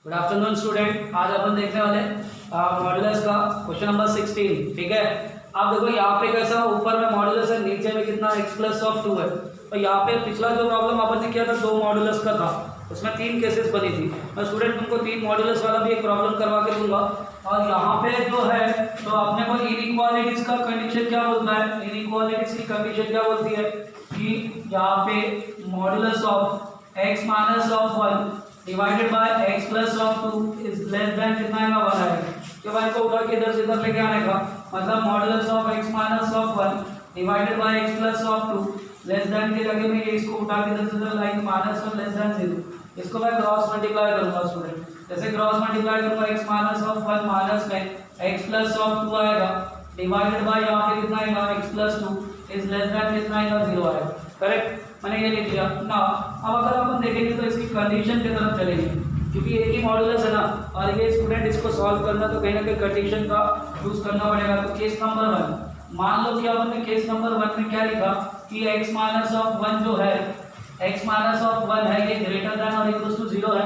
Good afternoon student. आज अपन देखने वाले मॉड्यूलस का क्वेश्चन नंबर 16। ठीक है, आप देखो यहाँ पे कैसा ऊपर में मॉड्यूलस है, नीचे में कितना x प्लस ऑफ 2 है। तो यहाँ पे पिछला जो प्रॉब्लम अपन ने किया था 2 मॉड्यूलस का था, उसमें 3 केसेस बनी थी। मैं स्टूडेंट तुमको 3 मॉड्यूलस वाला भी एक प्रॉब्लम करवा के दूंगा। और यहाँ पे जो है तो अपने को इनइक्वालिटीज का कंडीशन क्या बोलता है, इनइक्वालिटीज की कंडीशन क्या बोलती है कि यहाँ पे modulus of x minus of 1 divided by x plus of 2 is less than कितना आएगा 1 आएगा। कि भाई को उठा के इधर से इधर लेके आने का मतलब modulus of x minus of 1 divided by x plus of 2 less than के जगह में ये इसको उठा के इधर से इधर लाएंगे माइनस 1 लेस देन 0। इसको मैं क्रॉस मल्टीप्लाई करूंगा स्टूडेंट। जैसे क्रॉस मल्टीप्लाई करूंगा x माइनस ऑफ 1 माइनस में x प्लस ऑफ 2 आएगा डिवाइडेड बाय यहाँ पे कितना आएगा x plus 2 is less than कितना आएगा 0 आएगा। करेक्ट, मैंने ये लिख दिया ना। अब अगर अपन देखेंगे तो इसकी कंडीशन की तरफ चलेंगे, क्योंकि एक ही मॉडुलस है ना और ये स्टूडेंट इसको सॉल्व करना तो कहीं ना कहीं कंडीशन का यूज करना पड़ेगा। तो केस नंबर 1 मान लो कि अपन ने केस नंबर 1 में क्या लिखा कि x माइनस ऑफ 1 जो है x माइनस ऑफ 1 है ये ग्रेटर देन और इक्वल टू 0 है।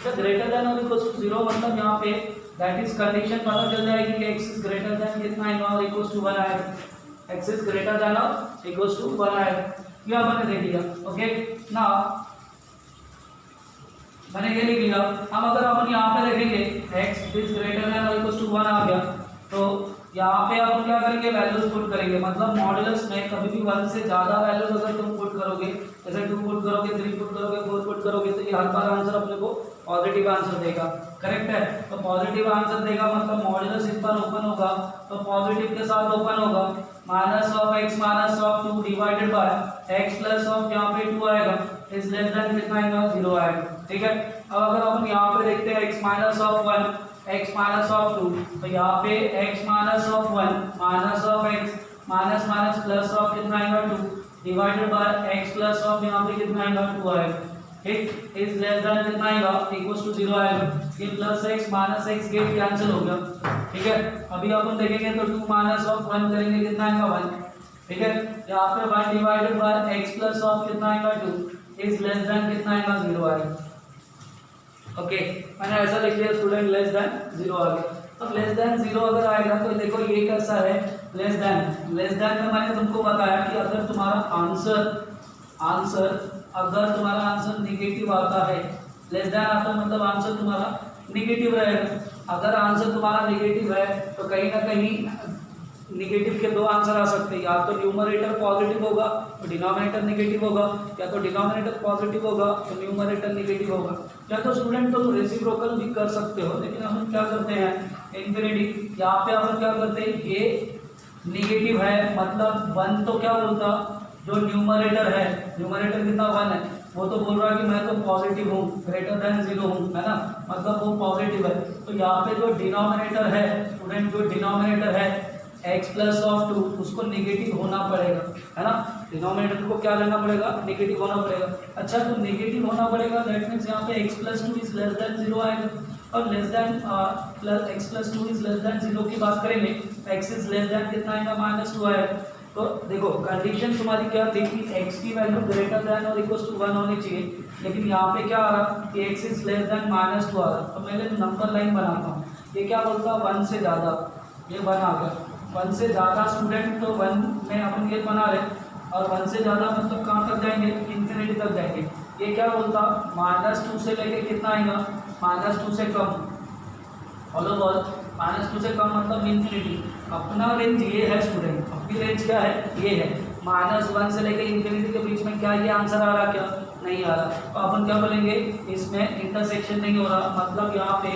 तो ग्रेटर देन और इक्वल टू 0 मतलब यहाँ पे दैट इज कंडीशन पता चल जाएगी कि x इज ग्रेटर देन कितना आएगा और इक्वल टू 1 आएगा। x इज ग्रेटर देन और इक्वल टू 1 आएगा। ये आपने देख लिया। ओके ना, मैंने ये लिख लिया। अब अगर अपन यहाँ पे देखेंगे x इज ग्रेटर देन और इक्वल टू 1 आ गया तो यहाँ पे अपन क्या करेंगे वैल्यूज पुट करेंगे। मतलब मॉडुलस में कभी भी 1 से ज्यादा वैल्यूज अगर तुम पुट करोगे, जैसे 2 पुट करोगे, 3 पुट करोगे, 4 पुट करोगे तो ये हर बार आंसर अपने को पॉजिटिव आंसर देगा। करेक्ट है, तो पॉजिटिव आंसर देगा मतलब मॉडुलस इस बार ओपन होगा तो पॉजिटिव के साथ ओपन होगा। Minus of x minus of 2 divided by x plus of यहाँ पे 2 आएगा इज लेस देन कितना आएगा 0 आएगा। ठीक है, अब अगर अपन यहाँ पे देखते हैं x minus of 1 x minus of 2 तो यहाँ पे x minus of 1 minus of x minus minus plus of कितना आएगा 2 divided by x plus of यहाँ पे कितना आएगा 2 आएगा। ठीक, इज लेस देन कितना आएगा इक्वल टू 0 आएगा। ये plus x minus x get cancel हो गया। ठीक है, अभी अपन देखेंगे तो 2 माइनस ऑफ 1 करेंगे कितना आएगा 1। ठीक है, यहाँ पे 1 divided by x plus of कितना आएगा 2 इज लेस देन कितना आएगा 0 आएगा। ओके, मैंने ऐसा लिख लिया स्टूडेंट लेस देन 0 आ गया। अब लेस देन 0 अगर आएगा तो देखो ये कैसा है लेस देन में मैंने तुमको बताया कि अगर तुम्हारा आंसर निगेटिव आता है, लेस देन आता मतलब आंसर तुम्हारा निगेटिव रहेगा। अगर आंसर तुम्हारा निगेटिव है तो कहीं ना कहीं निगेटिव के 2 आंसर आ सकते हैं, या तो न्यूमरेटर पॉजिटिव होगा तो डिनोमिनेटर नेगेटिव होगा, या तो डिनोमिनेटर पॉजिटिव होगा तो न्यूमरेटर नेगेटिव होगा। या तो स्टूडेंट तुम रेसिप्रोकल भी कर सकते हो, लेकिन हम क्या करते हैं इन्फिनिटी। यहाँ पे अपन क्या करते हैं ये निगेटिव है मतलब 1 तो क्या बोलता जो न्यूमरेटर है, न्यूमरेटर कितना 1 है, वो तो बोल रहा है कि मैं तो पॉजिटिव हूँ ग्रेटर देन 0 हूँ, है ना, मतलब वो पॉजिटिव है। तो यहाँ पे जो डिनोमिनेटर है स्टूडेंट, जो डिनोमिनेटर है x प्लस ऑफ 2 उसको नेगेटिव होना पड़ेगा, है ना। डिनोमिनेटर को क्या लेना पड़ेगा नेगेटिव होना पड़ेगा। अच्छा, तो नेगेटिव होना पड़ेगा दैट मीन्स यहाँ पे x plus 2 is less then 0 आएगा। और less than x plus 2 is less then 0 की बात करेंगे x इज लेस देन कितना आएगा माइनस 2 आएगा। तो देखो कंडीशन तुम्हारी क्या थी कि x की वैल्यू ग्रेटर देन और इक्वल टू 1 होनी चाहिए, लेकिन यहाँ पे क्या आ रहा कि x is less then minus 2 आ रहा। तो मैं नंबर लाइन बनाता हूँ, ये क्या बोलता 1 से ज़्यादा, ये 1 आ गया 1 से ज़्यादा स्टूडेंट। तो 1 में अपन ये बना रहे और 1 से ज़्यादा मतलब कहाँ तक जाएंगे इन्फिनिटी तक जाएंगे। ये क्या बोलता माइनस 2 से लेके कितना आएगा माइनस 2 से कम, फॉलो बॉल माइनस 2 से कम मतलब इन्फिनिटी। अपना रेंज ये है स्टूडेंट, अपनी रेंज क्या है ये है माइनस 1 से लेके इन्फिनिटी के बीच में। क्या ये आंसर आ रहा क्या नहीं आ रहा, तो अपन क्या बोलेंगे इसमें इंटरसेक्शन नहीं हो रहा, मतलब यहाँ पे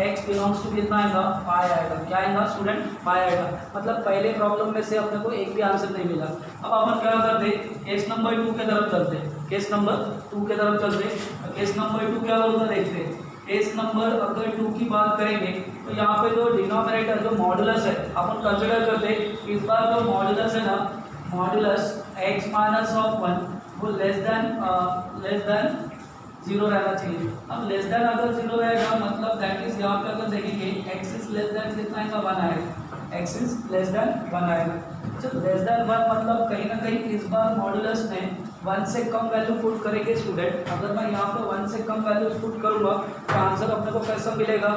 x बिलोंग्स टू कितना आएगा 5 आएगा। क्या आएगा स्टूडेंट 5 आएगा, मतलब पहले प्रॉब्लम में से अपने को एक भी आंसर नहीं मिला। अब अपन क्या करते केस नंबर 2 के तरफ चलते, केस नंबर 2 के तरफ चलते। केस नंबर 2 क्या बोलता देखते। केस नंबर अगर 2 की बात करेंगे तो यहाँ पे जो डिनोमिनेटर जो मॉडुलस है अपन कंसिडर करते इस बार जो मॉडुलस है ना मॉडुलस x माइनस ऑफ 1 वो लेस देन 0 रहना चाहिए। अब लेस देन अगर 0 रहेगा मतलब दैट इज यहाँ पे अगर देखेंगे x इज लेस देन कितना आएगा 1 आएगा। x इज लेस देन 1 आएगा। जब लेस देन 1 मतलब कहीं ना कहीं इस बार मॉड्यूलस में 1 से कम वैल्यू पुट करेंगे स्टूडेंट। अगर मैं यहाँ पे 1 से कम वैल्यू पुट करूँगा तो आंसर अपने को कैसा मिलेगा,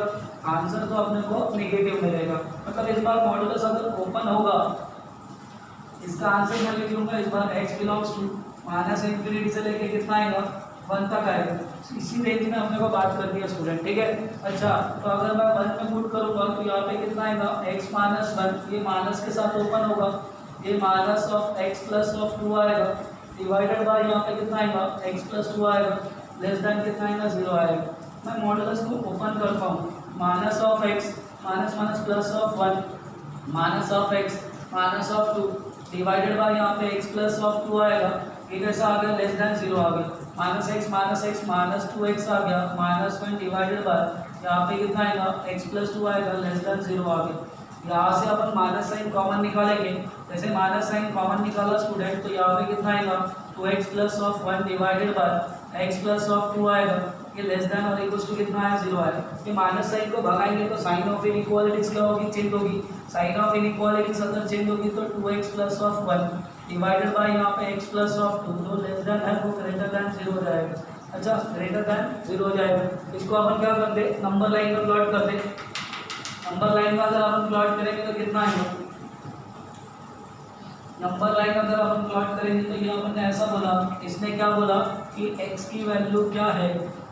आंसर तो अपने को नेगेटिव मिलेगा। मतलब इस बार मॉड्यूलस अगर ओपन होगा, इसका आंसर मैं लिख लूँगा इस बार x बिलोंग्स टू -∞ से लेके कितना आएगा 1 तक आएगा। इसी रेंज में अपने को बात करनी है स्टूडेंट, ठीक है। अच्छा तो अगर मैं 1 में पुट करूँगा तो यहाँ पे कितना आएगा x - 1, ये माइनस के साथ ओपन होगा, ये minus of x plus of 2 आएगा, डिवाइडेड बाय यहाँ पे कितना आएगा x प्लस 2 आएगा, लेस देन कितना आएगा 0 आएगा। मैं मॉडुलस को ओपन करता हूँ, minus of x minus minus plus of 1 minus of x minus of 2 divided by यहाँ पे x प्लस ऑफ 2 आएगा, ये कैसा आ गया लेस देन 0 आ गया, माइनस x माइनस 2x आ गया, -1 डिवाइडेड बाय यहाँ पे कितना आएगा x प्लस 2 आएगा, लेस देन 0 आ गया। यहाँ से अपन माइनस साइन कॉमन निकालेंगे, जैसे माइनस साइन कॉमन निकाला स्टूडेंट तो यहाँ पे कितना आएगा 2x plus of 1 divided by x plus of 2 आएगा, ये लेस देन और इक्वल टू कितना है 0 आएगा। ये माइनस साइन को भगाएंगे तो साइन ऑफ इनइक्वालिटीज क्या होगी, चेंज होगी। साइन ऑफ इनइक्वालिटीज अगर चेंज होगी तो 2x plus of 1 divided by यहाँ पे x प्लस ऑफ 2, जो लेस देन है वो ग्रेटर देन 0 हो जाएगा। अच्छा ग्रेटर देन 0 हो जाएगा, इसको अपन क्या कर दे नंबर लाइन में प्लॉट कर दे। नंबर लाइन में अगर अपन प्लॉट करेंगे तो कितना आएगा, नंबर लाइन अगर अपन प्लॉट करेंगे तो ये अपन ने ऐसा बोला, इसने क्या बोला कि x की वैल्यू क्या है,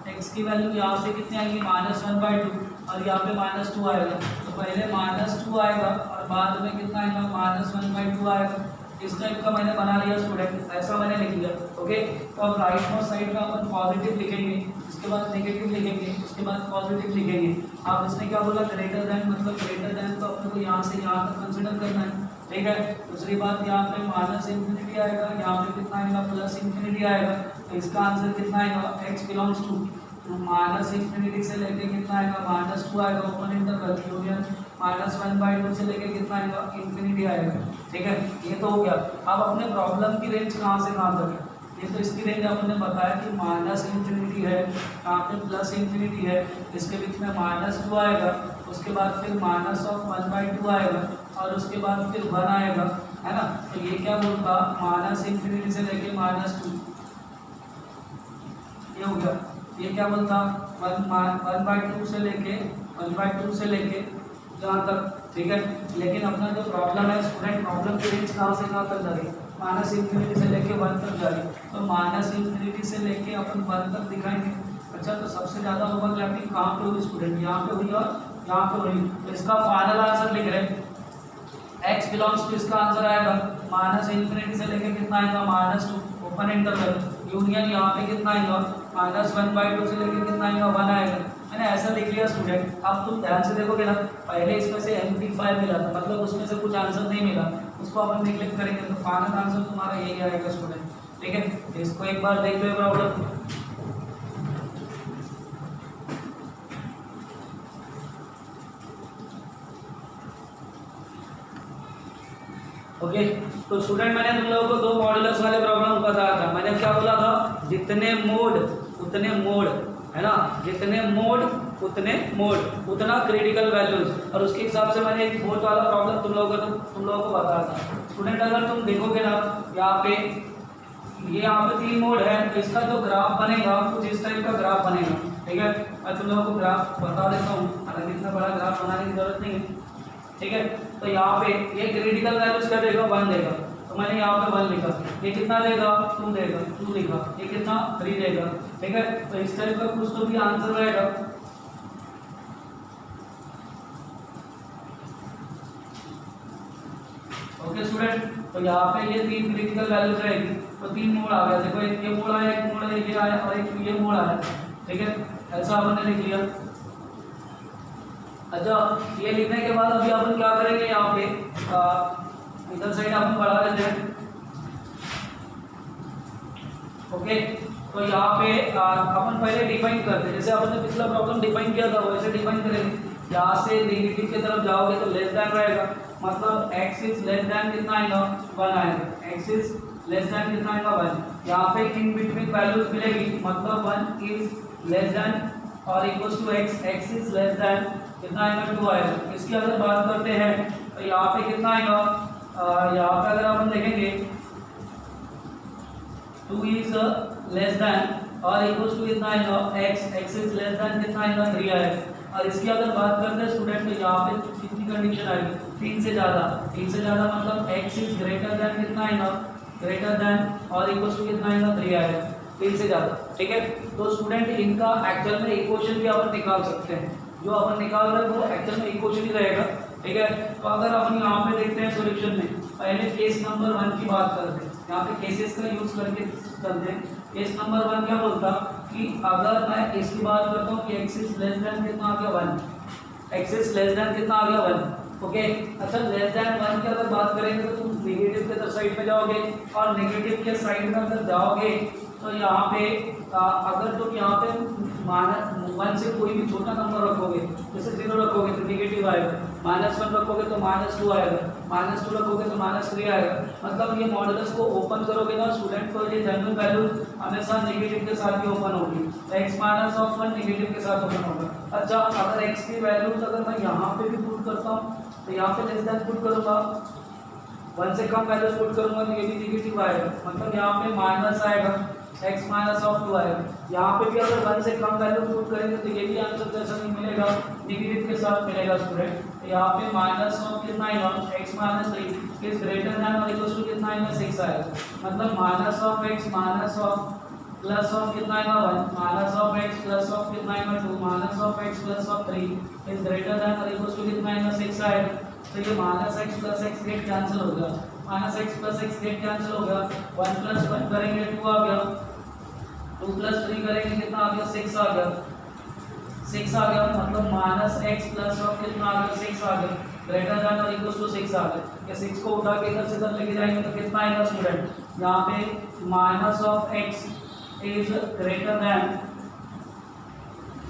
x की वैल्यू यहाँ से कितनी आएगी -1/2 और यहाँ पे -2 आएगा, तो पहले -2 आएगा और बाद में कितना आएगा -1/2 आएगा। इस टाइप का मैंने बना लिया स्टूडेंट, ऐसा मैंने लिख लिया। ओके तो अब राइट मोस्ट साइड में अपन पॉजिटिव लिखेंगे, उसके बाद नेगेटिव लिखेंगे, उसके बाद पॉजिटिव लिखेंगे। अब इसने क्या बोला ग्रेटर देन, मतलब ग्रेटर देन तो अपने को यहाँ से यहाँ तक कंसिडर करना है, ठीक है। दूसरी बात यहाँ पे -∞ आएगा, यहाँ पे कितना आएगा +∞ आएगा, तो इसका आंसर कितना आएगा x बिलोंग्स टू -∞ से लेके कितना आएगा -2 आएगा, ओपन इंटरवल यूनियन -1/2 से लेके कितना आएगा ∞ आएगा, ठीक है। ये तो हो गया। अब अपने प्रॉब्लम की रेंज कहाँ से कहाँ तक है, ये तो इसकी रेंज आपने बताया कि -∞ है, यहाँ पे +∞ है, इसके बीच में -2 आएगा, उसके बाद फिर -1/2 आएगा और उसके बाद फिर 1 आएगा, है ना। तो ये क्या बोलता -∞ से लेके -2, ये हो गया। ये क्या बोलता 1/2 से लेके जहाँ तक, ठीक है। लेकिन अपना जो प्रॉब्लम है स्टूडेंट, प्रॉब्लम की रेंज कहाँ से कहाँ तक जा रही है, -∞ से लेके 1 तक जा रही है, तो -∞ से लेके अपन 1 तक दिखाएंगे। अच्छा तो सबसे ज़्यादा ओवरलैपिंग कहाँ पे हुई स्टूडेंट, यहाँ पे हुई और यहाँ पे हुई, तो इसका फाइनल आंसर लिख रहे हैं x बिलोंग्स टू, इसका आंसर आएगा -∞ से लेके कितना आएगा -2, ओपन इंटरवल यूनियन यहाँ पे कितना आएगा -1/2 से लेके कितना आएगा 1 आएगा। मैंने ऐसा लिख लिया स्टूडेंट। अब तुम ध्यान से देखोगे ना, पहले इसमें से MP5 मिला था, मतलब उसमें से कुछ आंसर नहीं मिला, उसको अपन निगलेक्ट करेंगे तो फाइनल आंसर तुम्हारा यही आएगा स्टूडेंट, ठीक है। इसको एक बार देख लो प्रॉब्लम। ओके तो स्टूडेंट मैंने तुम लोगों को 2 मॉडुलस वाले प्रॉब्लम बताया था। मैंने क्या बोला था, जितने मोड उतने मोड, है ना, जितने मोड उतने मोड उतना क्रिटिकल वैल्यूज, और उसके हिसाब से मैंने एक फोर्थ वाला प्रॉब्लम तुम लोगों को बताया था। स्टूडेंट अगर तुम देखोगे ना यहाँ पे, ये यहाँ पे 3 मोड है, तो इसका जो ग्राफ बनेगा कुछ इस टाइप का ग्राफ बनेगा, ठीक है। मैं तुम लोगों को ग्राफ बता देता हूँ, हालांकि इतना बड़ा ग्राफ बनाने की जरूरत नहीं है, ठीक है। तो यहाँ पे ये क्रिटिकल वैल्यूज क्या देगा 1 देगा, तो मैंने यहाँ पे 1 लिखा। ये कितना देगा 2 देगा, 2 लिखा। ये कितना 3 देगा, ठीक है। तो इस टाइप का कुछ तो भी आंसर रहेगा। ओके स्टूडेंट, तो यहाँ पे ये 3 क्रिटिकल वैल्यूज रहेगी, तो 3 मोड आ गया। देखो एक ये मोड आया, एक मोड ये आया और एक ये मोड आया, ठीक है। ऐसा आपने लिख लिया। अच्छा ये लिखने के बाद अभी अपन क्या करेंगे, यहाँ पे इधर साइड अपन बढ़ा देते हैं। ओके तो यहाँ पे अपन पहले डिफाइन करते हैं, जैसे अपन ने पिछला प्रॉब्लम डिफाइन किया था वैसे डिफाइन करेंगे। यहाँ से नेगेटिव की तरफ जाओगे तो लेस देन रहेगा, मतलब x इज लेस देन कितना आएगा 1 आएगा, x इज लेस देन कितना आएगा 1। यहाँ पे इन बिटवीन वैल्यूज मिलेगी, मतलब 1 इज लेस देन और equal to x, x is less than कितना आएगा 2 आएगा। इसकी अगर बात करते हैं तो यहाँ पे कितना आएगा, यहाँ पे अगर हम देखेंगे 2 इज लेस देन और इक्वल टू कितना आएगा x, x is less than कितना आएगा 3 आएगा। और इसकी अगर बात करते हैं स्टूडेंट तो यहाँ पे कितनी कंडीशन आएगी 3 से ज़्यादा, 3 से ज़्यादा मतलब एक्स इज ग्रेटर देन कितना आएगा, ग्रेटर देन और इक्वल टू कितना आएगा 3 आएगा, 3 से ज़्यादा। ठीक है, तो स्टूडेंट इनका एक्चुअल में इक्वेशन भी अपन निकाल सकते हैं, जो अपन निकाल रहे हैं वो एक्चुअल में इक्वेशन ही रहेगा। ठीक है, तो अगर अपन यहाँ पे देखते हैं सॉल्यूशन में, पहले केस नंबर 1 की बात करते हैं, यहाँ पे केसेस का यूज करके करते हैं। केस नंबर 1 क्या बोलता कि अगर मैं इसकी बात करता हूँ कि एक्स इज लेस देन कितना आ गया 1, एक्स इज लेस देन कितना आ गया 1। ओके, अच्छा लेस देन 1 की अगर बात करेंगे तो तुम नेगेटिव के साइड पे जाओगे और नेगेटिव के साइड में अगर जाओगे तो यहाँ पे अगर तुम यहाँ पे -1 से कोई भी छोटा नंबर रखोगे, जैसे 0 रखोगे तो नेगेटिव आएगा, -1 रखोगे तो -2 आएगा, -2 रखोगे तो -3 आएगा। मतलब ये मॉडुलस को ओपन करोगे ना स्टूडेंट को ये जनरल वैल्यू हमेशा नेगेटिव के साथ ही ओपन होगी, x -1 नेगेटिव के साथ ओपन होगा। अच्छा अगर x की वैल्यूज अगर मैं यहाँ पे भी पुट करता हूँ तो यहाँ पे लेस देन पुट करूँगा, 1 से कम वैल्यूज पुट करूँगा तो ये भी नेगेटिव आएगा, मतलब यहाँ पे माइनस आएगा, x -2 आएगा। यहाँ पे भी अगर 1 से कम वैल्यू पुट करेंगे तो ये भी आंसर जैसा नहीं मिलेगा, नेगेटिव के साथ मिलेगा स्टूडेंट। तो यहाँ पे -1 कितना आएगा, x -3 इज ग्रेटर देन और इक्वल टू कितना आएगा 6 आएगा, मतलब -(x) प्लस ऑफ कितना आएगा 1, -(x) प्लस ऑफ कितना आएगा 2, -(x) plus of 3 is greater than और इक्वल टू कितना आएगा 6 आएगा। तो ये -(x) plus x get cancel हो गया, -(x) plus x get cancel हो गया, 1 प्लस 1 करेंगे 2 आ गया, 2 प्लस 3 करेंगे कितना आ गया 6 आ गया, 6 आ गया, मतलब -(x) प्लस ऑफ कितना आ गया 6 आ गया, ग्रेटर देन और इक्वल टू 6 आ गया। ये 6 को उठा के इधर से इधर लेके जाएंगे तो कितना आएगा स्टूडेंट, यहाँ पे -(x) इज ग्रेटर देन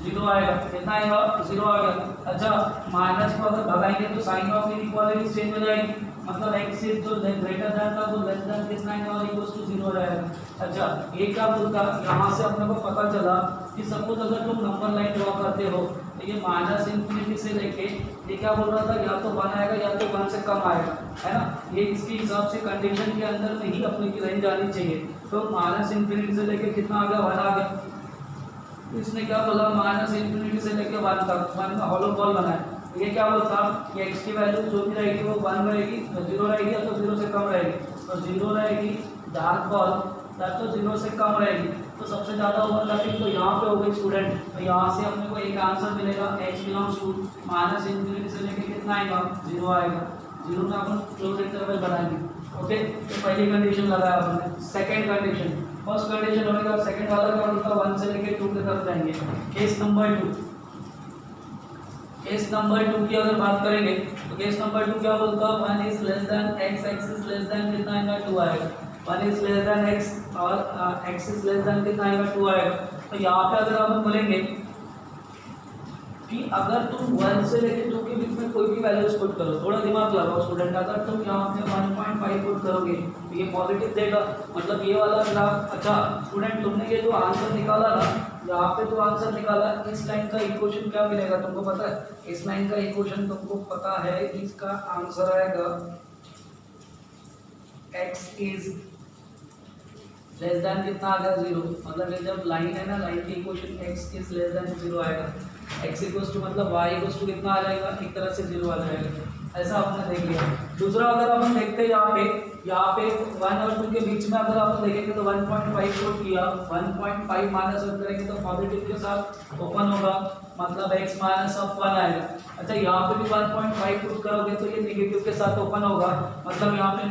0 आएगा, कितना आएगा 0 आ गया। अच्छा माइनस को अगर भगाएंगे तो साइन ऑफ इनइक्वालिटी चेंज हो जाएगी, मतलब x इज जो ग्रेटर देन था वो लेस देन कितना आएगा और इक्वल टू 0 हो जाएगा। अच्छा ये क्या बोलता है, यहाँ से अपने को पता चला कि सपोज अगर तुम नंबर लाइन ड्रॉ करते हो तो ये -∞ से लेके ये क्या बोल रहा था, या तो 1 आएगा या तो 1 से कम आएगा, है ना। ये इसके हिसाब से कंडीशन के अंदर में ही अपने की रेंज आनी चाहिए। तो -∞ से लेके कितना आ गया 1 आ गया, इसने क्या बोला -∞ से लेके 1 तक 1 का होलो बॉल बनाया। ये क्या बोलता कि x की वैल्यू जो भी रहेगी वो 1 रहेगी, 0 रहेगी या तो 0 से कम रहेगी, तो 0 रहेगी डार्क बॉल या तो 0 से कम रहेगी। तो सबसे ज़्यादा ओवरलैपिंग तो यहाँ पे हो गई स्टूडेंट, तो यहाँ से अपने को एक आंसर मिलेगा x बिलोंग्स टू -∞ से लेके कितना आएगा 0 आएगा, 0 में अपन क्लोज इंटरवल बनाएंगे। ओके, तो पहली कंडीशन लगाया आपने। सेकंड कंडीशन, फर्स्ट कंडीशन होने का सेकंड वाला क्या बोलता 1 से लेके 2 की तरफ जाएंगे। केस नंबर 2, केस नंबर 2 की अगर बात करेंगे तो केस नंबर 2 क्या बोलता है, 1 is less then x, x is less than कितना आएगा 2 आएगा, 1 इज लेस देन x और x इज लेस देन कितना आएगा 2 आएगा। तो यहाँ पे अगर हम बोलेंगे कि अगर तुम 1 से लेके 2 के बीच में कोई भी वैल्यूज पुट करो, थोड़ा दिमाग लगाओ स्टूडेंट, अगर तुम यहाँ पे 1.5 पुट करोगे तो ये पॉजिटिव देगा, मतलब ये वाला ग्राफ। अच्छा स्टूडेंट तुमने ये जो आंसर निकाला ना, यहाँ पे जो आंसर निकाला, इस लाइन का इक्वेशन क्या मिलेगा तुमको पता है, इस लाइन का इक्वेशन तुमको पता है, इसका आंसर आएगा x इज लेस देन कितना आ गया 0, मतलब ये जब लाइन है ना, लाइन की equation x is less then 0 आएगा, x इक्वल्स टू मतलब y इक्वल्स टू कितना आ जाएगा, एक तरह से 0 आ जाएगा। ऐसा आपने देख लिया। दूसरा अगर अपन देखते हैं यहाँ पे 1 और 2 के बीच में अगर आप देखेंगे तो 1.5 पुट किया, 1.5 माइनस करेंगे तो पॉजिटिव के साथ ओपन होगा, मतलब x -1 आएगा। अच्छा यहाँ पे भी 1.5 पुट करोगे तो ये नेगेटिव के साथ ओपन होगा, मतलब यहाँ पे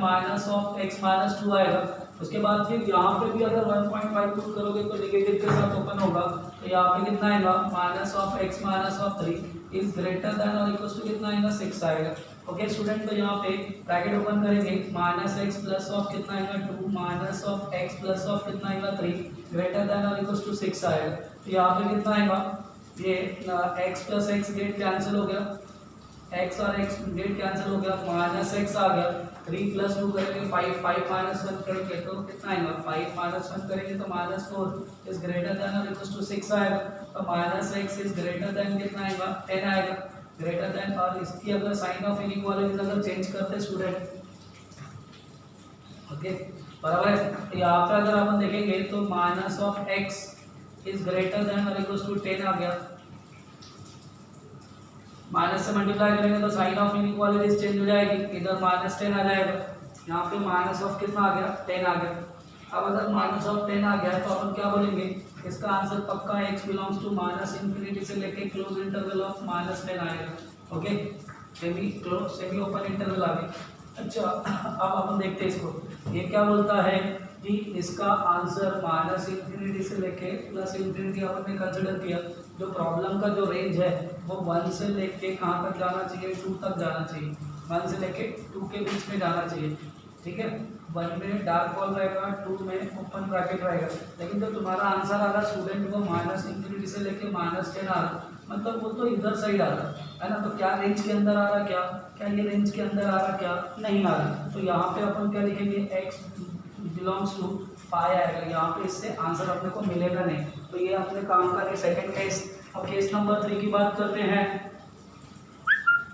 -(x -2) आएगा। उसके बाद फिर यहाँ पे भी अगर 1.5 पुट करोगे तो नेगेटिव के साथ ओपन होगा, तो यहाँ पे कितना आएगा -(x -3) इज ग्रेटर देन और इक्वल टू कितना आएगा 6 आएगा। ओके स्टूडेंट, तो यहाँ पे ब्रैकेट ओपन करेंगे, -(x) प्लस ऑफ कितना आएगा 2, -(x) प्लस ऑफ कितना आएगा 3 ग्रेटर देन और इक्वल टू 6 आएगा। तो यहाँ पे कितना आएगा, ये x plus x get cancel हो गया, x और x गेट कैंसिल हो गया, -(x) आ गया, 3 प्लस 2 करेंगे 5, 5 - 1 करेंगे तो कितना आएगा, 5 - 1 करेंगे तो -4 इज ग्रेटर देन और इक्वल टू 6 आएगा। तो minus x is greater than कितना आएगा 10 आएगा, ग्रेटर देन। और इसकी अगर साइन ऑफ इनइक्वालिटीज अगर चेंज करते स्टूडेंट, ओके बराबर है, तो यहाँ पे अगर अपन देखेंगे तो minus of x is greater than और इक्वल्स टू 10 आ गया, माइनस से मल्टीप्लाई करेंगे तो साइन ऑफ इनइक्वालिटीज चेंज हो जाएगी, इधर माइनस 10 आ जाएगा, यहाँ पे माइनस ऑफ कितना आ गया 10 आ गया। अब अगर माइनस ऑफ 10 आ गया तो अपन क्या बोलेंगे, इसका आंसर पक्का x belongs to minus infinity से लेके क्लोज इंटरवल ऑफ माइनस 10 आएगा। Okay semi close semi open interval आ गया। अच्छा अब अपन देखते हैं इसको, ये क्या बोलता है कि इसका आंसर माइनस इन्फिनिटी से लेके प्लस इन्फिनिटी अपन ने कंसिडर किया, जो प्रॉब्लम का जो रेंज है वो 1 से लेके कहाँ तक जाना चाहिए 2 तक जाना चाहिए, 1 से लेके 2 के बीच में जाना चाहिए, ठीक है। 1 में डार्क बॉल रहेगा, 2 में ओपन ब्रैकेट रहेगा, लेकिन जो तुम्हारा आंसर आ रहा स्टूडेंट वो माइनस इन्फिनिटी से लेके माइनस 10 आ रहा, मतलब वो तो इधर साइड आ रहा है ना, तो क्या रेंज के अंदर आ रहा, क्या क्या ये रेंज के अंदर आ रहा, क्या नहीं आ रहा। तो यहाँ पे अपन क्या लिखेंगे, x बिलोंग्स टू 5 आएगा, यहाँ पे इससे आंसर अपने को मिलेगा नहीं, तो ये अपने काम का सेकंड केस। अब केस नंबर 3 की बात करते हैं।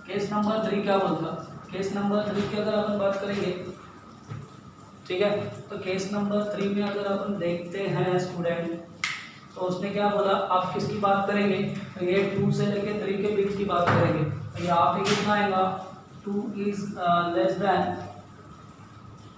केस नंबर 3 क्या बोलता, केस नंबर 3 की अगर अपन बात करेंगे, ठीक है, तो केस नंबर 3 में अगर अपन देखते हैं स्टूडेंट, तो उसने क्या बोला, आप किसकी बात करेंगे, तो ये 2 से लेके 3 के बीच की बात करेंगे, तो यहाँ पे कितना आएगा 2 is less than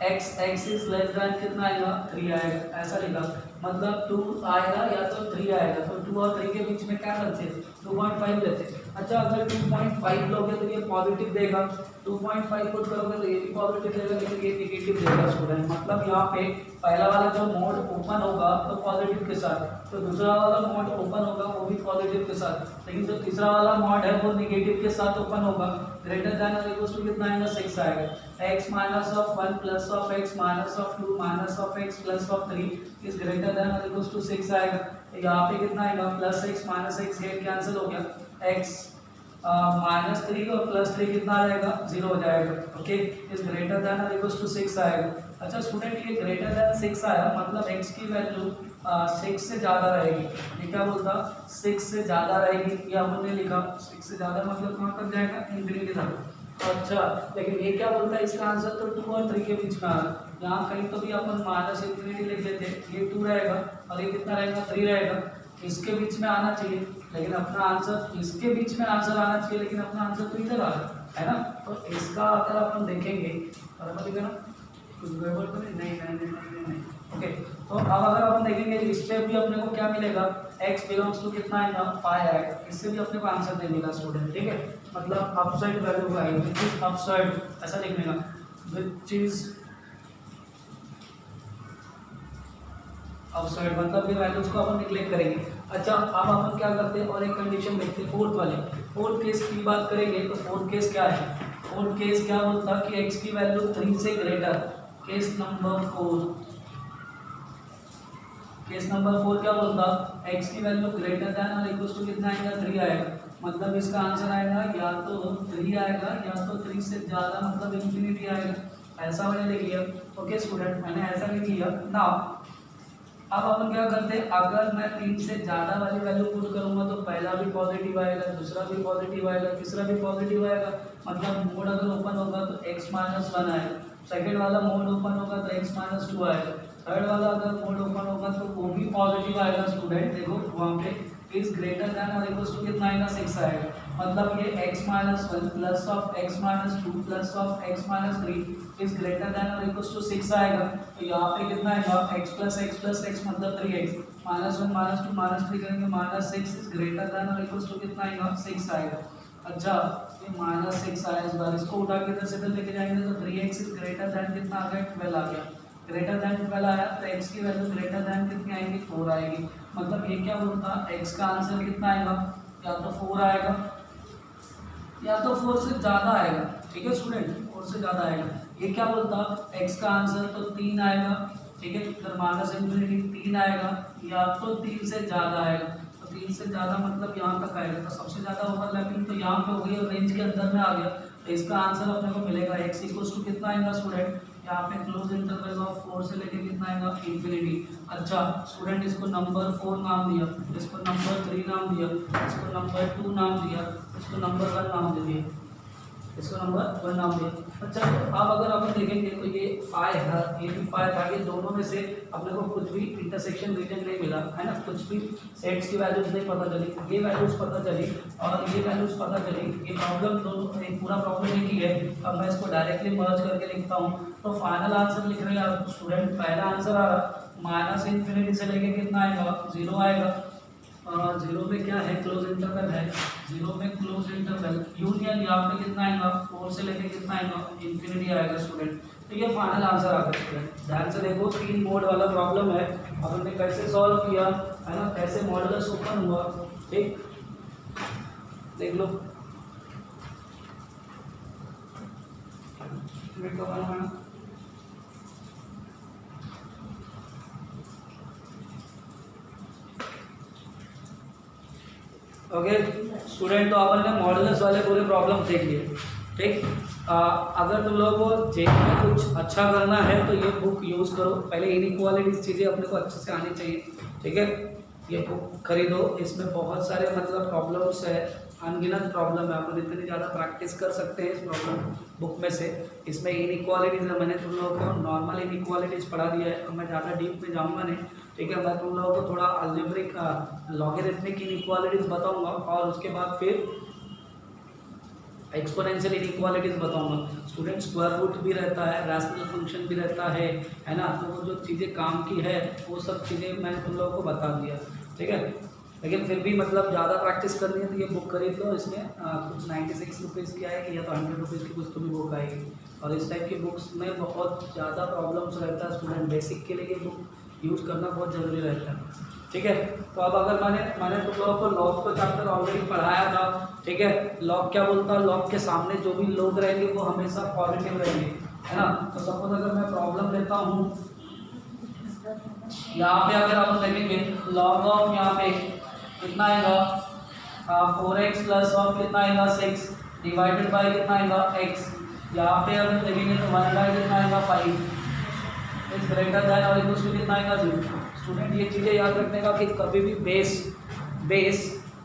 x is less than कितना आएगा 3 आएगा, ऐसा लिखा, मतलब 2 आएगा या तो 3 आएगा, तो 2 और 3 के बीच में क्या करते हैं 2.5 लेते हैं। अच्छा अगर 2.5 लोगे तो ये पॉजिटिव देगा, 2.5 पुट करोगे तो ये भी पॉजिटिव देगा, लेकिन ये नेगेटिव देगा स्टूडेंट, मतलब यहाँ पे पहला वाला जो मोड ओपन होगा तो पॉजिटिव के साथ, तो दूसरा वाला मोड ओपन होगा वो भी पॉजिटिव के साथ, लेकिन जो तीसरा वाला मोड है वो नेगेटिव के साथ ओपन होगा, ग्रेटर दैन और इक्वल टू कितना आएगा 6 आएगा, x minus of 1 plus of x minus of 2 minus of x plus of 3 is greater then और इक्वल टू 6 आएगा, तो यहाँ पे कितना आएगा plus x minus x get cancel हो गया, x माइनस 3 और प्लस 3 कितना आ जाएगा 0 हो जाएगा, ओके इज ग्रेटर दैन और इक्वल टू 6 आएगा। अच्छा स्टूडेंट ये ग्रेटर दैन 6 आया, मतलब x की वैल्यू 6 से ज़्यादा रहेगी, ये क्या बोलता 6 से ज़्यादा रहेगी, ये हमने लिखा 6 से ज़्यादा मतलब कहाँ तक जाएगा इन्फिनिटी तक। अच्छा लेकिन ये क्या बोलता है, इसका आंसर तो 2 और 3 के बीच में आ रहा है, यहाँ कहीं तो भी अपन माइनस इन्फिनिटी लिख लेते, ये 2 रहेगा और ये कितना रहेगा 3 रहेगा, इसके बीच में आना चाहिए, लेकिन अपना आंसर इसके बीच में आंसर आना चाहिए, लेकिन अपना आंसर तो इधर आ रहा है ना, तो इसका अगर अपन देखेंगे बराबर लिखा ना, कुछ गड़बड़ तो नहीं, ओके। तो अब अगर अपन देखेंगे इससे भी अपने को क्या मिलेगा, x बिलोंग्स टू कितना आएगा 5 आएगा, इससे भी अपने को आंसर दे देगा स्टूडेंट, ठीक है, मतलब अपसाइड वैल्यू आएगी, विच इज अपसाइड ऐसा लिखने का, विच इज अपसाइड मतलब ये वैल्यूज को अपन निगलेक्ट करेंगे। अच्छा अब अपन क्या करते हैं और एक कंडीशन देखते हैं फोर्थ वाले, फोर्थ केस की बात करेंगे, तो फोर्थ केस क्या है, फोर्थ केस क्या बोलता है कि x की वैल्यू 3 से greater, case number 4, case number 4 क्या बोलता x की वैल्यू ग्रेटर देन और इक्वल टू कितना आएगा 3 आएगा, मतलब इसका आंसर आएगा या तो 3 आएगा या तो 3 से ज़्यादा मतलब इन्फिनिटी आएगा, ऐसा मैंने लिख लिया। ओके स्टूडेंट मैंने ऐसा लिख लिया ना। अब अपन क्या करते हैं, अगर मैं 3 से ज़्यादा वाली वैल्यू पुट करूँगा तो पहला भी पॉजिटिव आएगा, दूसरा भी पॉजिटिव आएगा, तीसरा भी पॉजिटिव आएगा, मतलब मोड अगर ओपन होगा तो x माइनस 1 आएगा, सेकेंड वाला मोड ओपन होगा तो x माइनस 2 आएगा, थर्ड वाला अगर मोड ओपन होगा तो वो भी पॉजिटिव आएगा स्टूडेंट, देखो वहाँ पे इज ग्रेटर देन और इक्वल टू कितना आएगा 6 आएगा, मतलब ये x minus 1 plus of x minus 2 plus of x minus 3 is greater than और इक्वल टू 6 आएगा, तो यहाँ पे कितना आएगा x प्लस x मतलब 3x, माइनस 1 माइनस 2 माइनस 3 करेंगे माइनस 6 इज ग्रेटर देन और इक्वल टू कितना आएगा 6 आएगा। अच्छा ये माइनस 6 आया, इस बार इसको उठा के इधर से इधर लेके जाएंगे तो 3x इज ग्रेटर देन कितना आ गया 12 आ गया, ग्रेटर देन 12 आया तो x की वैल्यू ग्रेटर देन कितनी आएगी 4 आएगी, मतलब ये क्या बोलता x का आंसर कितना आएगा या तो 4 आएगा या तो 4 से ज़्यादा आएगा, ठीक है स्टूडेंट 4 से ज़्यादा आएगा। ये क्या बोलता x का आंसर तो 3 आएगा, ठीक है, फिर माइनस इन्फिनिटी 3 आएगा या तो 3 से ज़्यादा आएगा, तो 3 से ज़्यादा मतलब यहाँ तक आएगा, तो सबसे ज़्यादा ओवरलैपिंग तो यहाँ पे हो गई और रेंज के अंदर में आ गया, तो इसका आंसर अपने को मिलेगा x इक्वल्स टू कितना आएगा स्टूडेंट, यहाँ पे क्लोज इंटरवल ऑफ 4 से लेके कितना आएगा इन्फिनिटी। अच्छा स्टूडेंट इसको नंबर 4 नाम दिया, इसको नंबर 3 नाम दिया, इसको नंबर 2 नाम दिया, इसको नंबर 1 नाम दे दिया, इसको नंबर 1 नाम दिया। अच्छा तो अब अगर अपन देखेंगे तो ये फाई है, ये भी फाई था, ये दोनों में से अपने को कुछ भी इंटरसेक्शन रीजन नहीं मिला है ना, कुछ भी सेट्स की वैल्यूज नहीं पता चली, ये वैल्यूज पता चली और ये वैल्यूज पता चली। ये प्रॉब्लम दोनों एक पूरा प्रॉब्लम एक ही है। अब मैं इसको डायरेक्टली मर्ज करके लिखता हूँ तो फाइनल आंसर लिख रहे हैं स्टूडेंट। पहला आंसर आ रहा माइनस इन्फिनिटी से लेके कितना आएगा 0 आएगा। 0 में क्या है क्लोज इंटरवल है, 0 में क्लोज इंटरवल यूनियन यहाँ पे कितना आएगा 4 से लेके कितना आएगा इन्फिनिटी आएगा स्टूडेंट। तो ये फाइनल आंसर आ गया स्टूडेंट। ध्यान से देखो 3 मोड वाला प्रॉब्लम है, अब हमने कैसे सॉल्व किया है ना, कैसे मॉडुलस ओपन हुआ, ठीक देख लो। ओके स्टूडेंट, तो अपन ने मॉडुलस वाले पूरे प्रॉब्लम देख लिए, ठीक। अगर तुम लोगों को जे में कुछ अच्छा करना है तो ये बुक यूज़ करो। पहले इनइक्वालिटीज चीज़ें अपने को अच्छे से आनी चाहिए, ठीक है। ये बुक खरीदो, इसमें बहुत सारे मतलब प्रॉब्लम्स है, अनगिनत प्रॉब्लम है, अपन इतनी ज़्यादा प्रैक्टिस कर सकते हैं इस प्रॉब्लम बुक में से। इसमें इनइक्वालिटीज़ है, मैंने तुम लोगों को नॉर्मल इनइक्वालिटीज़ पढ़ा दिया है, अब मैं ज़्यादा डीप में जाऊँगा नहीं, ठीक है। मैं तुम लोगों को थोड़ा अलजेब्रिक लॉगरिथमिक इनइक्वालिटीज़ बताऊँगा और उसके बाद फिर एक्सपोनेंशियल इनइक्वालिटीज़ बताऊँगा। स्टूडेंट स्क्वायर रूट भी रहता है, रैशनल फंक्शन भी रहता है ना, तो वो जो चीज़ें काम की है वो सब चीज़ें मैंने तुम लोगों को बता दिया, ठीक है। लेकिन फिर भी मतलब ज़्यादा प्रैक्टिस करनी है तो ये बुक खरीद लो। इसमें कुछ 96 रुपीज़ की आएगी या तो 100 रुपीज़ की कुछ तो भी बुक आएगी, और इस टाइप की बुक्स में बहुत ज़्यादा प्रॉब्लम्स रहता है स्टूडेंट। बेसिक के लिए ये बुक यूज़ करना बहुत ज़रूरी रहता है, ठीक है। तो अब अगर मैंने तुम लोगों को लॉग का चैप्टर ऑलरेडी पढ़ाया था, ठीक है। लॉग क्या बोलता है, लॉग के सामने जो भी लोग रहेंगे वो हमेशा पॉजिटिव रहेंगे, है ना। तो सपोज अगर मैं प्रॉब्लम लेता हूँ, यहाँ पे अगर आप देखेंगे लॉग ऑफ यहाँ पे कितना आएगा 4x प्लस ऑफ कितना आएगा 6 डिवाइडेड बाय कितना आएगा x। यहाँ पे अगर देखेंगे तो 1 बाय कितना आएगा 5 इज ग्रेटर दैन और इक्वल टू कितना आएगा 0। स्टूडेंट ये चीज़ें याद रखने का कि कभी भी बेस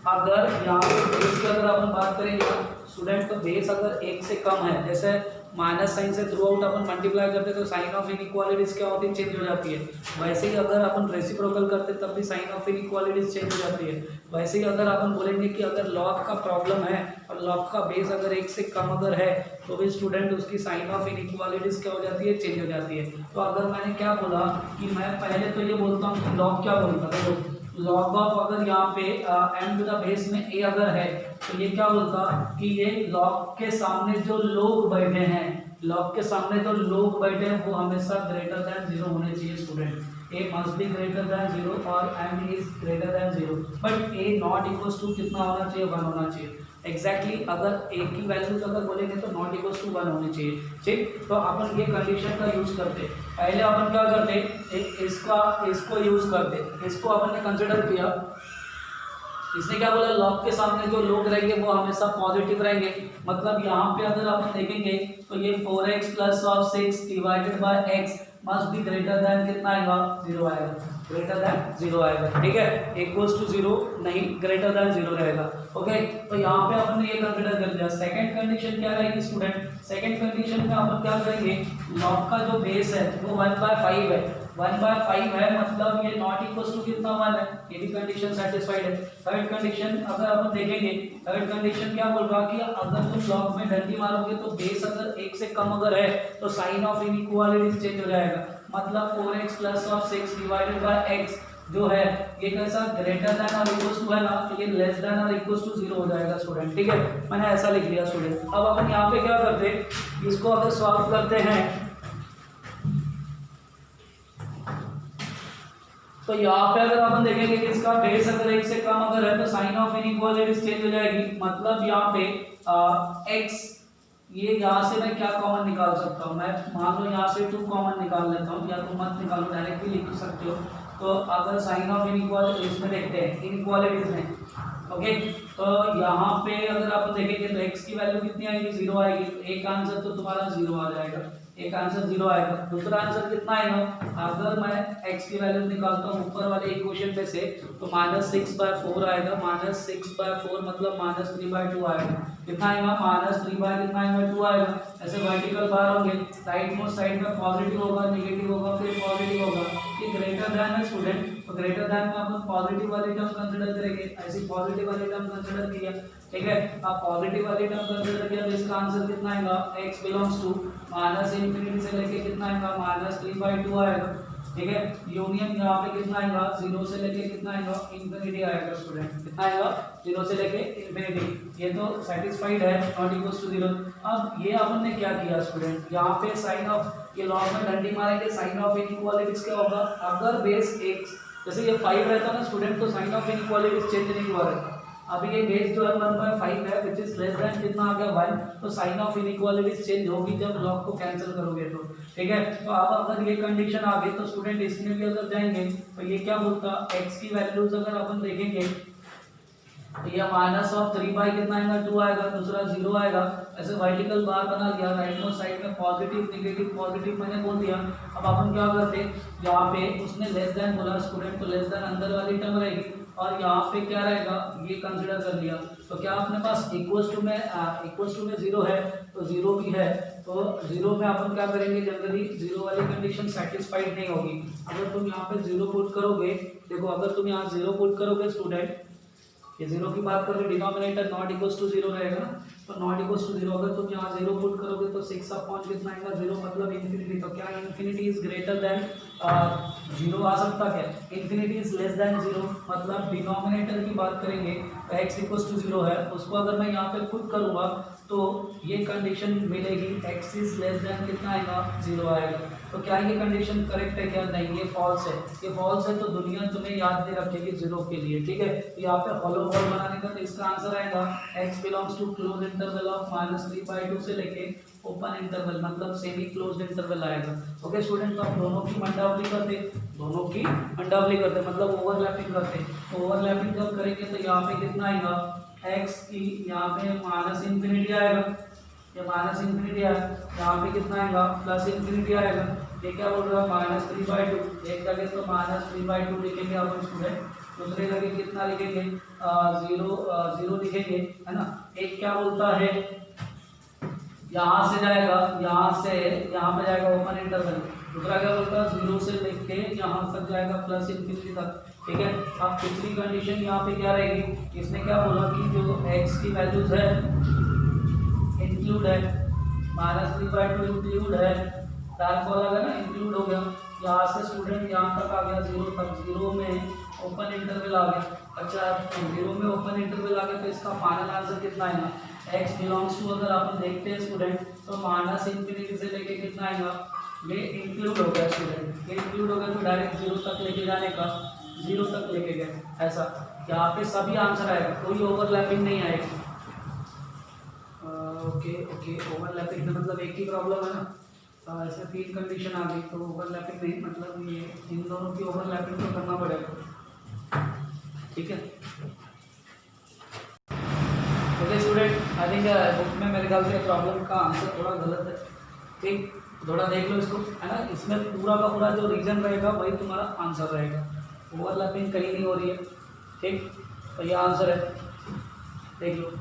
अगर यहाँ पे बेस की अगर अपन बात करेंगे स्टूडेंट, तो बेस अगर 1 से कम है, जैसे माइनस साइन से थ्रू आउट अपन मल्टीप्लाई करते तो साइन ऑफ इनइक्वालिटीज क्या होती है, चेंज हो जाती है। वैसे ही अगर अपन रेसिप्रोकल करते तब भी साइन ऑफ इनइक्वालिटीज चेंज हो जाती है। वैसे ही अगर अपन बोलेंगे कि अगर लॉग का प्रॉब्लम है और लॉग का बेस अगर 1 से कम अगर है तो भी स्टूडेंट उसकी साइन ऑफ इनइक्वालिटीज क्या हो जाती है, चेंज हो जाती है। तो अगर मैंने क्या बोला कि मैं पहले तो ये बोलता हूँ कि लॉग क्या बोलता था, लॉग ऑफ अगर यहाँ पे m टू द बेस में a अगर है तो ये क्या बोलता कि ये लॉग के सामने जो लोग बैठे हैं, लॉग के सामने जो लोग बैठे हैं वो हमेशा ग्रेटर दैन 0 होने चाहिए student. a must be greater than 0 और m is greater than 0, but a not equals to कितना होना चाहिए, 1 होना चाहिए। एग्जैक्टली अगर a की वैल्यूज अगर बोलेंगे तो नॉट इक्वल्स टू 1 होनी चाहिए, ठीक। तो अपन ये कंडीशन का यूज करते, पहले अपन क्या करते इसको यूज करते, इसको अपन ने कंसिडर किया। इसने क्या बोला, लॉग के सामने जो लोग रहेंगे वो हमेशा पॉजिटिव रहेंगे, मतलब यहाँ पे अगर अपन देखेंगे तो ये 4x plus of 6 divided by x must be greater then कितना आएगा 0 आएगा, ग्रेटर दैन 0 आएगा, ठीक है। इक्वल्स टू 0 नहीं, ग्रेटर दैन 0 रहेगा, ओके। तो यहाँ पे अपन ने ये कंसिडर कर लिया। सेकंड कंडीशन क्या रहेगी स्टूडेंट, सेकंड कंडीशन में अपन क्या करेंगे, लॉग का जो बेस है वो 1/5 है, 1/5 है, मतलब ये नॉट इक्वल्स टू कितना 1 है, ये भी कंडीशन सेटिस्फाइड है। थर्ड कंडीशन अगर अपन देखेंगे, थर्ड कंडीशन क्या बोल रहा कि अगर तुम लॉग में डंडी मारोगे तो बेस अगर 1 से कम अगर है तो साइन ऑफ इनइक्वालिटी चेंज हो जाएगा, मतलब 4x plus of 6 divided by x जो है ये कैसा ग्रेटर दैन और इक्वल्स टू है ना, तो ये लेस दैन और इक्वल्स टू 0 हो जाएगा स्टूडेंट, ठीक है। मैंने ऐसा लिख लिया स्टूडेंट। अब अपन यहाँ पे क्या करते, इसको अगर सॉल्व करते हैं तो यहाँ पे अगर अपन देखेंगे कि इसका बेस अगर 1 से कम अगर है तो साइन ऑफ इनइक्वालिटीज चेंज हो जाएगी, मतलब यहाँ पे x, ये यहाँ से मैं क्या कॉमन निकाल सकता हूँ, मैं मान लो यहाँ से 2 कॉमन निकाल लेता हूँ, या तो मत निकालो डायरेक्ट भी लिख सकते हो। तो अगर साइन ऑफ इनइक्वालिटी इसमें देखते हैं इनइक्वालिटीज में, ओके। तो यहाँ पे अगर आप देखेंगे तो x की वैल्यू कितनी आएगी, 0 आएगी, तो एक आंसर तो तुम्हारा 0 आ जाएगा, एक आंसर 0 आएगा। दूसरा आंसर कितना आएगा, अगर मैं x की वैल्यू निकालता हूँ ऊपर वाले इक्वेशन में से तो -6/4 आएगा। -6/4 मतलब -3/2 आएगा। कितना आएगा, -3/2 आएगा। ऐसे वर्टिकल बार होंगे, राइट मोस्ट साइड में पॉजिटिव होगा, नेगेटिव होगा, फिर पॉजिटिव होगा। ये ग्रेटर दैन है स्टूडेंट, तो ग्रेटर दैन में अपन पॉजिटिव वाली टर्म कंसीडर करेंगे। ऐसी पॉजिटिव वाली टर्म कंसीडर किया, ठीक है। अब पॉजिटिव वाली टर्म कंसीडर किया तो इसका आंसर कितना आएगा, x बिलोंग्स टू -∞ से लेके कितना आएगा, -3/2 आएगा, ठीक है। यूनियन यहाँ पे कितना आएगा, 0 से लेके कितना आएगा, इंफिनिटी आएगा स्टूडेंट। कितना आएगा, 0 से लेके इंफिनिटी। ये तो सेटिस्फाइड है, नॉट इक्वल्स टू 0। अब ये अपन ने क्या किया स्टूडेंट, यहाँ पे साइन ऑफ, ये लॉग में डंडी मारेंगे, साइन ऑफ इनइक्वालिटीज क्या होगा, अगर बेस x जैसे ये 5 रहता ना स्टूडेंट, तो साइन ऑफ इनइक्वालिटीज चेंज नहीं हुआ रहता। अभी ये बेस जो है 1/5 है, विच इज लेस देन कितना आ गया 1, तो साइन ऑफ इनइक्वालिटीज चेंज होगी जब लॉग को कैंसिल करोगे तो, ठीक है। तो अब अगर ये कंडीशन आ गई तो स्टूडेंट इसमें भी अगर जाएंगे तो ये क्या बोलता, x की वैल्यूज अगर अपन देखेंगे तो ये -3 कितना आएगा, 2 आएगा। दूसरा 0 आएगा। ऐसे वर्टिकल बार बना लिया, राइट मोस्ट साइड में पॉजिटिव नेगेटिव पॉजिटिव मैंने बोल दिया। अब अपन क्या करते, यहाँ पे उसने लेस देन बोला स्टूडेंट, तो लेस देन अंदर वाली टर्म रहेगी और यहाँ पे क्या रहेगा, ये कंसीडर कर लिया। तो क्या अपने पास इक्वल्स टू में 0 है, तो 0 भी है, तो 0 में अपन क्या करेंगे, जनरली 0 वाली कंडीशन सेटिस्फाइड नहीं होगी। अगर तुम यहाँ पे 0 पुट करोगे, देखो अगर तुम यहाँ 0 पुट करोगे स्टूडेंट, ये 0 की बात करोगे, डिनोमिनेटर नॉट इक्वल्स टू 0 रहेगा ना, तो नॉट इक्वल्स टू 0 अगर तुम यहाँ 0 पुट करोगे तो 6 कितना आएगा, 0 मतलब इन्फिनिटी। तो क्या इन्फिनिटी इज ग्रेटर देन 0 आ सकता, क्या इन्फिनिटी इज लेस देन 0, मतलब डिनोमिनेटर की बात करेंगे तो x इक्वल्स टू 0 है, उसको अगर मैं यहाँ पे पुट करूँगा तो ये कंडीशन मिलेगी, x इज लेस देन कितना आएगा, 0 आएगा। तो क्या ये कंडीशन करेक्ट है क्या, नहीं, ये फॉल्स है। ये फॉल्स है तो दुनिया तुम्हें याद नहीं रखेगी 0 के लिए, ठीक है। यहाँ पे हॉलो बॉल बनाने का तो इसका आंसर आएगा x belongs to close interval of -3/2 से लेके ओपन इंटरवल मतलब सेमी क्लोज्ड इंटरवल आएगा। ओके स्टूडेंट, तो आप दोनों की मंडावली करते, मतलब ओवरलैपिंग करते। तो ओवरलैपिंग जब करेंगे तो यहाँ पे कितना आएगा, x की यहाँ पे -∞ आएगा, ये -∞ आएगा, यहाँ पे कितना आएगा, +∞ आएगा। ये क्या बोल रहा है, -3/2, एक जगह तो -3/2 लिखेंगे अपन स्टूडेंट, दूसरे जगह कितना लिखेंगे, 0 लिखेंगे, है ना। एक क्या बोलता है, यहाँ से जाएगा, यहाँ से यहाँ पे जाएगा ओपन इंटरवल। दूसरा क्या बोलता है, 0 से लेके यहाँ तक जाएगा +∞ तक, ठीक है। अब तीसरी कंडीशन यहाँ पे क्या रहेगी, इसने क्या बोला कि जो x की वैल्यूज है इंक्लूड है, -3/2 इंक्लूड है, डार्क वाला है ना, इंक्लूड हो गया। यहाँ से स्टूडेंट यहाँ तक आ गया 0 तक, 0 में ओपन इंटरवल आ गया। अच्छा 0 में ओपन इंटरवल आ गया तो इसका फाइनल आंसर कितना आएगा, x बिलोंग्स टू, अगर आप देखते हैं स्टूडेंट तो -∞ से लेके कितना आएगा, ये इंक्लूड हो गया स्टूडेंट, ये इंक्लूड हो गया तो डायरेक्ट 0 तक लेके जाने का, 0 तक लेके गए। ऐसा यहाँ पे सभी आंसर आएगा, कोई ओवरलैपिंग नहीं आएगी। ओके ओवरलैपिंग मतलब एक ही प्रॉब्लम है ना, इसमें 3 कंडीशन आ गई तो ओवरलैपिंग नहीं, मतलब ये इन दोनों की ओवरलैपिंग तो करना पड़ेगा, ठीक है। Okay student, I think book में मेरे ख्याल से प्रॉब्लम का आंसर थोड़ा गलत है, ठीक, थोड़ा देख लो इसको, है ना। इसमें पूरा का पूरा जो रीजन रहेगा वही तुम्हारा आंसर रहेगा, ओवरलैपिंग कहीं नहीं हो रही है, ठीक। तो ये आंसर है, देख लो।